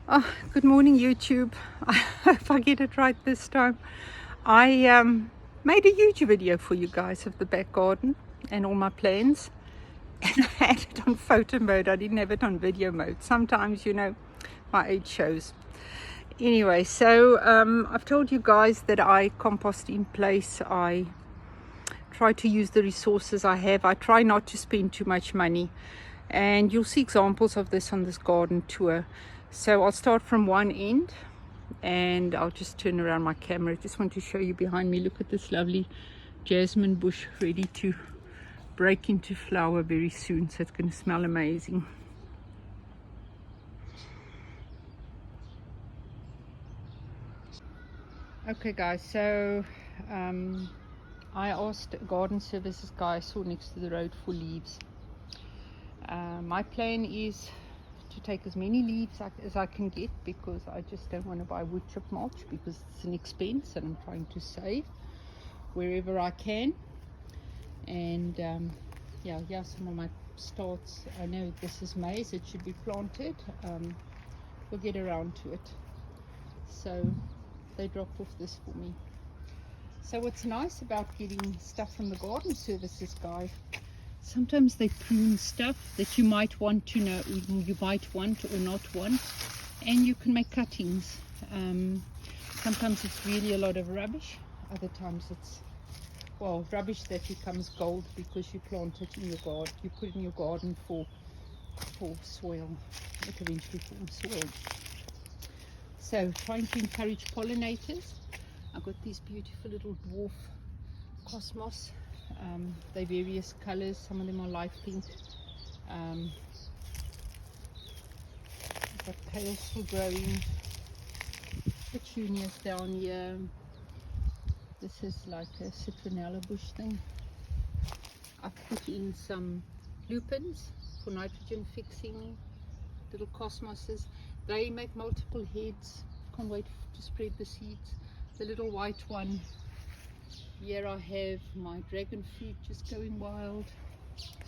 Oh, good morning, YouTube. I hope I get it right this time. I made a huge video for you guys of the back garden and all my plans, and I had it on photo mode. I didn't have it on video mode. Sometimes, my age shows. Anyway, so I've told you guys that I compost in place. I try to use the resources I have. I try not to spend too much money, and you'll see examples of this on this garden tour. So I'll start from one end and I'll just turn around my camera. I just want to show you behind me. Look at this lovely jasmine bush ready to break into flower very soon, so it's going to smell amazing. Okay guys, so I asked a garden services guy I saw next to the road for leaves. My plan is to take as many leaves as I can get, because I just don't want to buy wood chip mulch because it's an expense and I'm trying to save wherever I can. And yeah, some of my starts. I know this is maize, it should be planted. We'll get around to it. So they dropped off this for me. So what's nice about getting stuff from the garden services guy, sometimes they prune stuff that you might want to know, you might want or not want, and you can make cuttings. Sometimes it's really a lot of rubbish, other times it's, well, rubbish that becomes gold because you plant it in your garden, you put it in your garden for soil, it eventually forms soil. So trying to encourage pollinators. I've got these beautiful little dwarf cosmos. They're various colors, some of them are light pink. I've got pale still growing, petunias down here. This is like a citronella bush thing. I've put in some lupins for nitrogen fixing, little cosmoses. They make multiple heads. Can't wait to spread the seeds. The little white one. Here I have my dragon fruit just going wild.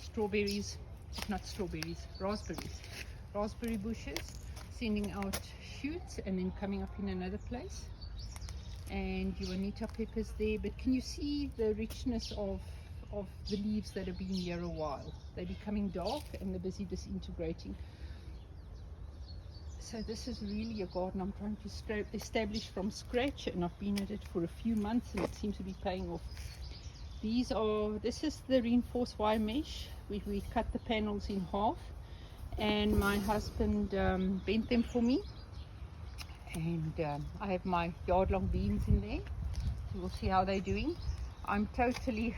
Strawberries, not strawberries, raspberries. Raspberry bushes sending out shoots and then coming up in another place. And your Juanita peppers there. But can you see the richness of the leaves that have been here a while? They're becoming dark and they're busy disintegrating. So this is really a garden I'm trying to establish from scratch, and I've been at it for a few months and it seems to be paying off. This is the reinforced wire mesh. We cut the panels in half, and my husband bent them for me, and I have my yard long beans in there, so we'll see how they're doing. I'm totally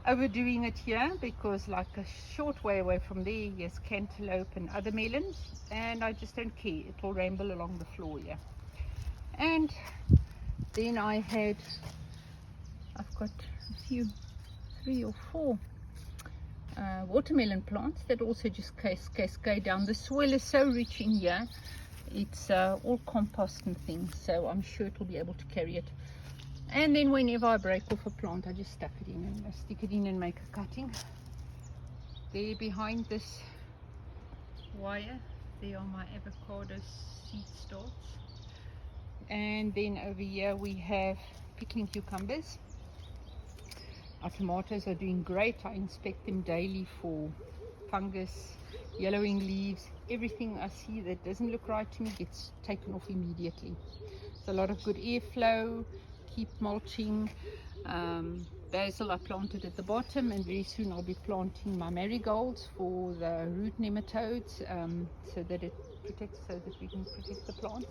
overdoing it here because like a short way away from there, yes, cantaloupe and other melons, and I just don't care, it will ramble along the floor here. And then I've got a few, 3 or 4 watermelon plants that also just cascade down. The soil is so rich in here, it's all compost and things, so I'm sure it will be able to carry it. And then whenever I break off a plant, I just stick it in and make a cutting. There behind this wire, there are my avocado seed starts. And then over here we have picking cucumbers. Our tomatoes are doing great. I inspect them daily for fungus, yellowing leaves. Everything I see that doesn't look right to me gets taken off immediately. There's a lot of good airflow. Keep mulching. Basil I planted at the bottom, and very soon I'll be planting my marigolds for the root nematodes, so that we can protect the plants.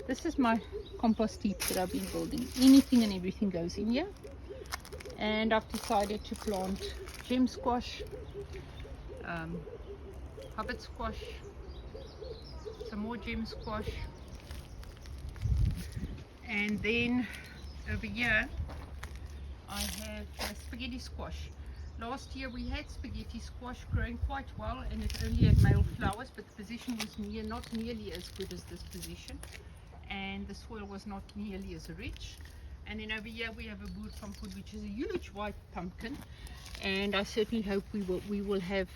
This is my compost heap that I've been building. Anything and everything goes in here, and I've decided to plant gem squash, hubbard squash, some more gem squash. And then over here I have spaghetti squash. Last year we had spaghetti squash growing quite well, and it only had male flowers, but the position was not nearly as good as this position, and the soil was not nearly as rich. And then over here we have a boerpampoen, which is a huge white pumpkin, and I certainly hope we will have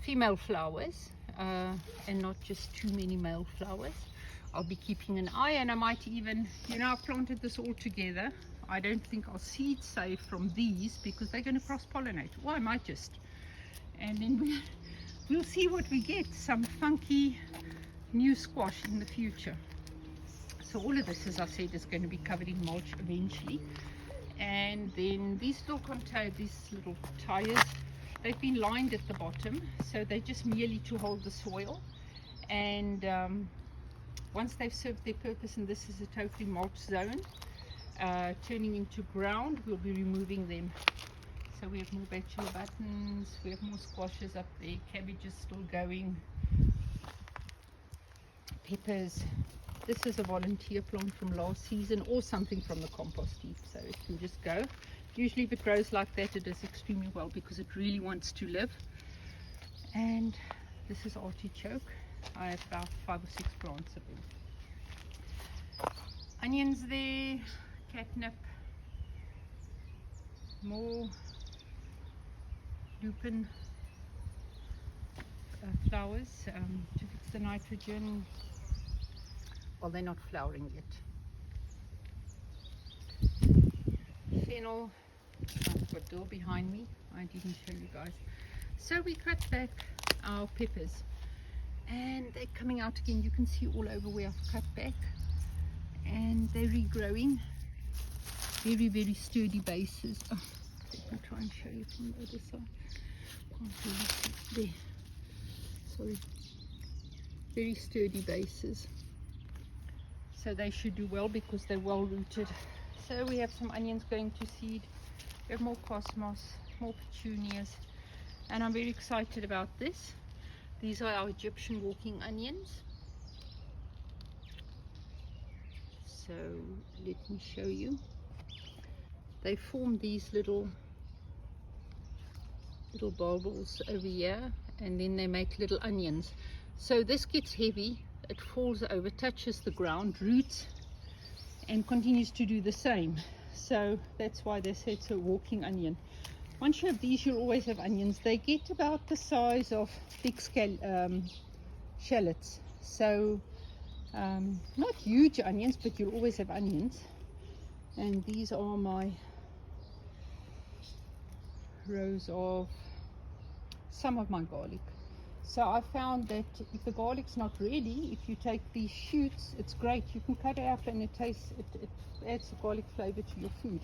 female flowers and not just too many male flowers. I'll be keeping an eye, and I might even, you know, I've planted this all together. I don't think I'll seed save from these because they're going to cross-pollinate. Well, I might just. And then we'll see what we get. Some funky new squash in the future. So all of this, as I said, is going to be covered in mulch eventually. And then these little tires, they've been lined at the bottom, so they're just merely to hold the soil. And once they've served their purpose, and this is a totally mulch zone, turning into ground, we'll be removing them. So we have more bachelor buttons, we have more squashes up there, cabbages still going, peppers. This is a volunteer plant from last season, or something from the compost heap, so it can just go. Usually if it grows like that, it does extremely well because it really wants to live. And this is artichoke. I have about 5 or 6 plants of them. Onions there, catnip, more lupin flowers to fix the nitrogen. Well, they're not flowering yet. Fennel. I've got dill behind me. I didn't show you guys. So we cut back our peppers, and they're coming out again. You can see all over where I've cut back, and they're regrowing. Very, very sturdy bases. Oh, I'll try and show you from the other side. Can't really see. There. Sorry. Very sturdy bases. So they should do well because they're well rooted. So we have some onions going to seed. We have more cosmos, more petunias, and I'm very excited about this. These are our Egyptian walking onions. So let me show you. They form these little bulbs over here, and then they make little onions. So this gets heavy, it falls over, touches the ground, roots, and continues to do the same. So that's why they say it's a walking onion. Once you have these, you'll always have onions. They get about the size of big shallots. So not huge onions, but you'll always have onions. And these are my rows of some of my garlic. So I found that if the garlic's not ready, if you take these shoots, it's great. You can cut it up and it adds a garlic flavor to your food.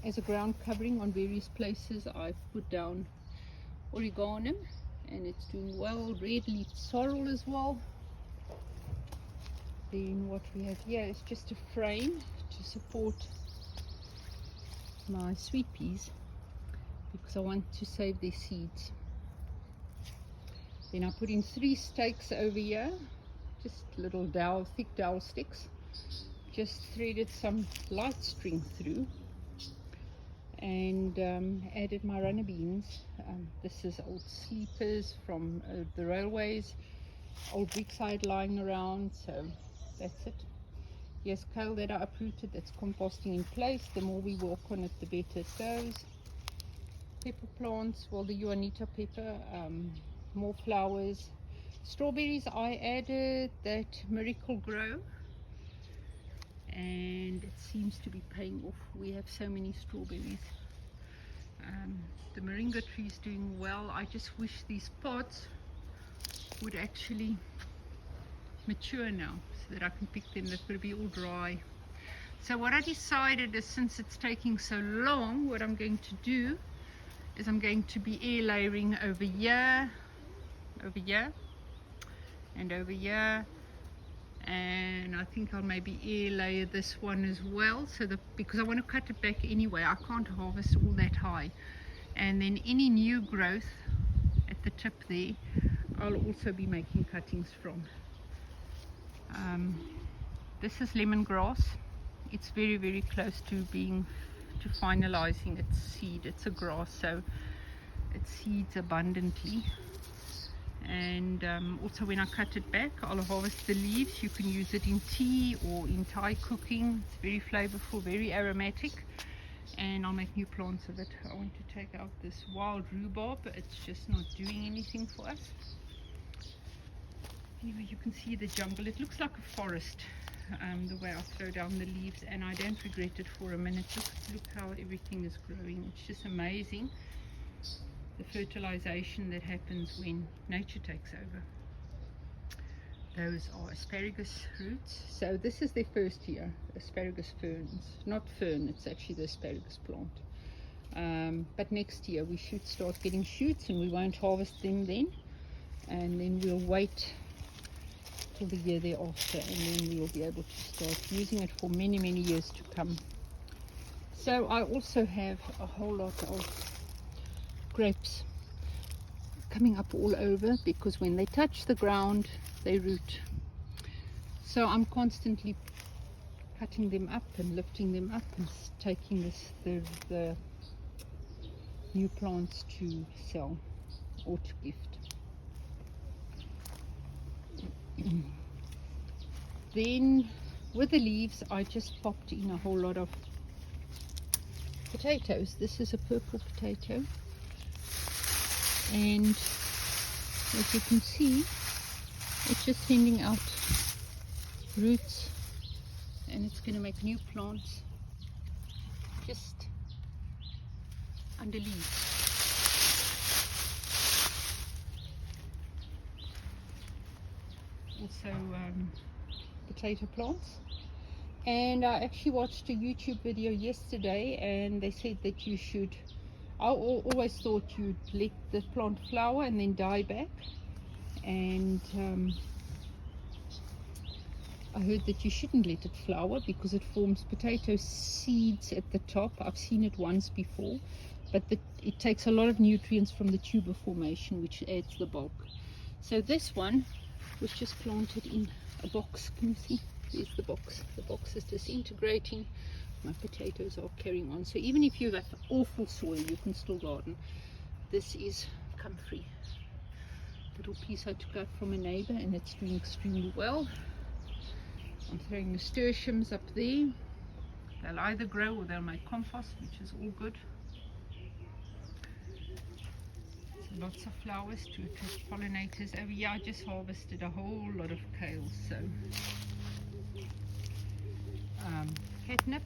As a ground covering on various places, I've put down oregano, and it's doing well. Red leaf sorrel as well. Then what we have here is just a frame to support my sweet peas, because I want to save their seeds. Then I put in 3 stakes over here, just little dowel, thick dowel sticks. Just threaded some light string through, and added my runner beans. This is old sleepers from the railways, old brickside lying around, so that's it. Here's kale that I uprooted, that's composting in place. The more we work on it, the better it goes. Pepper plants, well, the Juanita pepper, more flowers. Strawberries, I added that Miracle Grow, and it seems to be paying off. We have so many strawberries. The moringa tree is doing well. I just wish these pods would actually mature now so that I can pick them. They're going to be all dry. So what I decided is, since it's taking so long, what I'm going to do is I'm going to be air layering over here, and over here, and I think I'll maybe air layer this one as well, so that, because I want to cut it back anyway, I can't harvest all that high. And then any new growth at the tip there, I'll also be making cuttings from. This is lemongrass. It's very, very close to finalizing its seed. It's a grass, so it seeds abundantly. And also when I cut it back, I'll harvest the leaves. You can use it in tea or in Thai cooking. It's very flavorful, very aromatic, and I'll make new plants of it. I want to take out this wild rhubarb. It's just not doing anything for us. Anyway, you can see the jungle. It looks like a forest, the way I throw down the leaves, and I don't regret it for a minute. Look how everything is growing. It's just amazing, the fertilization that happens when nature takes over. Those are asparagus roots. So this is their first year, asparagus ferns. Not fern, it's actually the asparagus plant. But next year we should start getting shoots, and we won't harvest them then. And then we'll wait till the year thereafter, and then we'll be able to start using it for many, many years to come. So I also have a whole lot of grapes coming up all over, because when they touch the ground they root. So I'm constantly cutting them up and lifting them up and taking the new plants to sell or to gift. Then with the leaves I just popped in a whole lot of potatoes. This is a purple potato, and as you can see, it's just sending out roots, and it's going to make new plants just under leaves. Also potato plants. And I actually watched a YouTube video yesterday, and they said that you should, I always thought you'd let the plant flower and then die back, and I heard that you shouldn't let it flower because it forms potato seeds at the top. I've seen it once before, but it takes a lot of nutrients from the tuber formation, which adds the bulk. So this one was just planted in a box. Can you see? There's the box. The box is disintegrating. My potatoes are carrying on. So even if you have awful soil, you can still garden. This is comfrey. Little piece I took out from a neighbor, and it's doing extremely well. I'm throwing nasturtiums up there. They'll either grow or they'll make compost, which is all good. So lots of flowers to attract pollinators. Over here I just harvested a whole lot of kale. So catnip,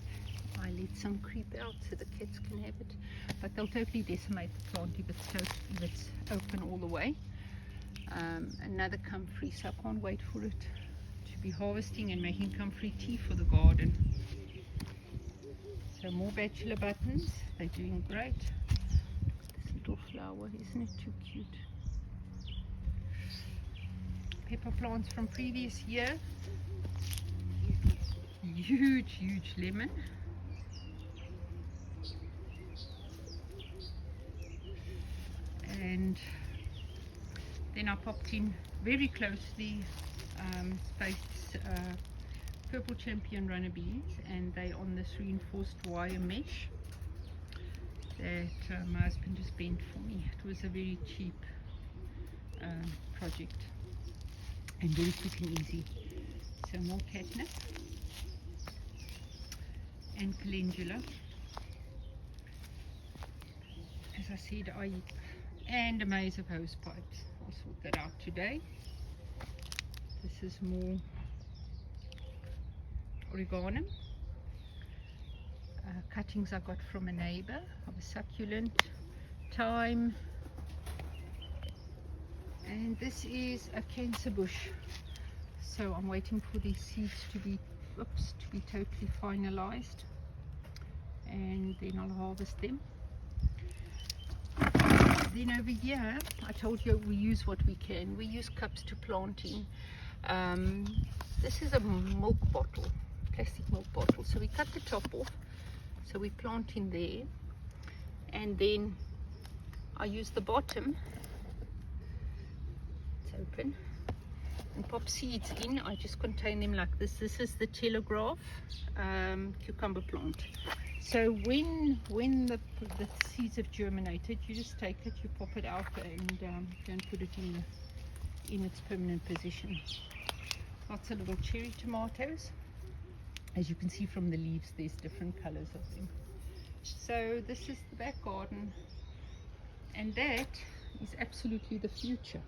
I let some creep out so the cats can have it, but they'll totally decimate the plant if it's open all the way. Another comfrey, so I can't wait for it to be harvesting and making comfrey tea for the garden. So more bachelor buttons, they're doing great. This little flower, isn't it too cute? Pepper plants from previous year. Huge lemon. And then I popped in very closely spaced purple champion runner beans, and they on this reinforced wire mesh that my husband just bent for me. It was a very cheap project and very quick and easy. So more catnip and calendula, as I said, and a maze of hose pipes. I'll sort that out today. This is more oregano, cuttings I got from a neighbor of a succulent, thyme, and this is a cancer bush. So I'm waiting for these seeds to be totally finalized, and then I'll harvest them. Then over here, I told you we use what we can. We use cups to plant in. This is a milk bottle, plastic milk bottle. So we cut the top off, so we plant in there, and then I use the bottom, it's open, and pop seeds in. I just contain them like this. This is the Telegraph cucumber plant. So when the seeds have germinated, you just take it, you pop it out, and don't put it in its permanent position. Lots of little cherry tomatoes. As you can see from the leaves, there's different colors of them. So this is the back garden, and that is absolutely the future.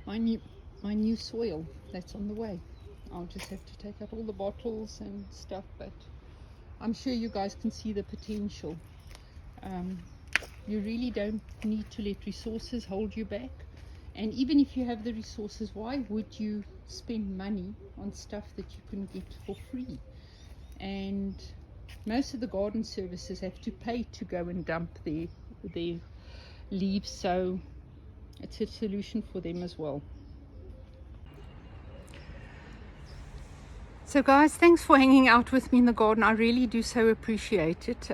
My new soil that's on the way. I'll just have to take out all the bottles and stuff, but I'm sure you guys can see the potential. You really don't need to let resources hold you back. And even if you have the resources, why would you spend money on stuff that you can get for free? And most of the garden services have to pay to go and dump their leaves, so it's a solution for them as well. So guys, thanks for hanging out with me in the garden. I really do so appreciate it.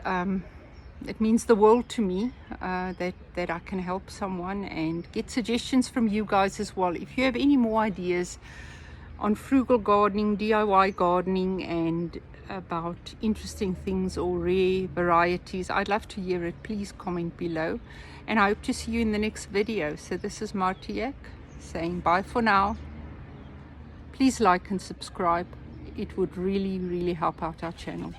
It means the world to me that I can help someone and get suggestions from you guys as well. If you have any more ideas on frugal gardening, DIY gardening, and about interesting things or rare varieties, I'd love to hear it. Please comment below, and I hope to see you in the next video. So this is Martiak saying bye for now. Please like and subscribe. It would really help out our channel.